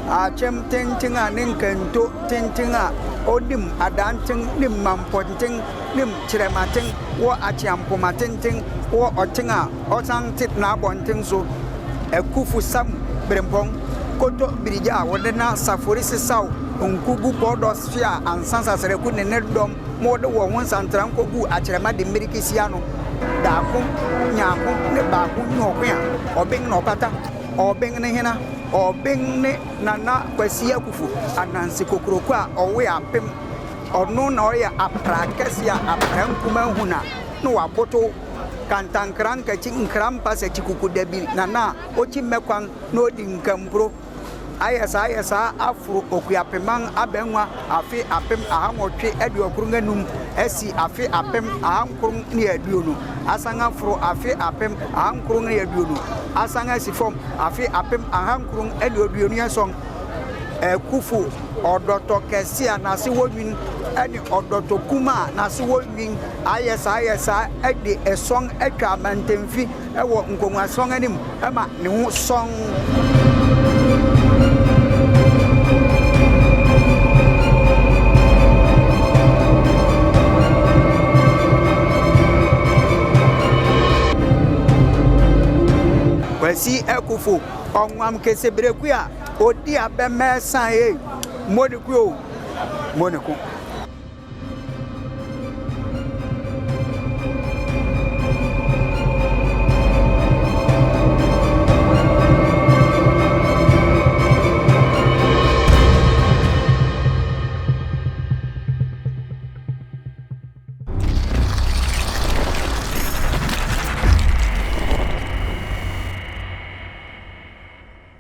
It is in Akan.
Achem tenting anin kento tentinga odim adanting nim mamponting nim chiremating wo achiampomating wo otinga osantit na bonting so ekufu sam brempong koto birija wodena saforisi saw onkugu podos fia ansansa sereku ne dom mode wo won santran kogu achirema de mirikisia no daako nyaako ne baako nyokoa obeng no pata obeng ne hena obeng ne nana kwasi akufu anansi kokroko a owe apem ono na oya aprakesia aprankuma huna no waboto kantankran kachi nkram pase chikuku debi nana ochi mekwan no di nkampro ayesa afro okuapeman abenwa afi apem ahanwotwe edi okurunga num esi afi apem ahankurun ne aduonu asanga afro afi apem ahankurun ne aduonu asanga sifom afi apem ahankurun edi aduonu yason kufu odoto kesia na se wodwin eni odoto kuma na se wodwin ayesa edi esong atwa mantemfi ewo nkonwa song anim ema ne ho song Kwasi ekufu onwam kesebreku a odi abemesa e moniko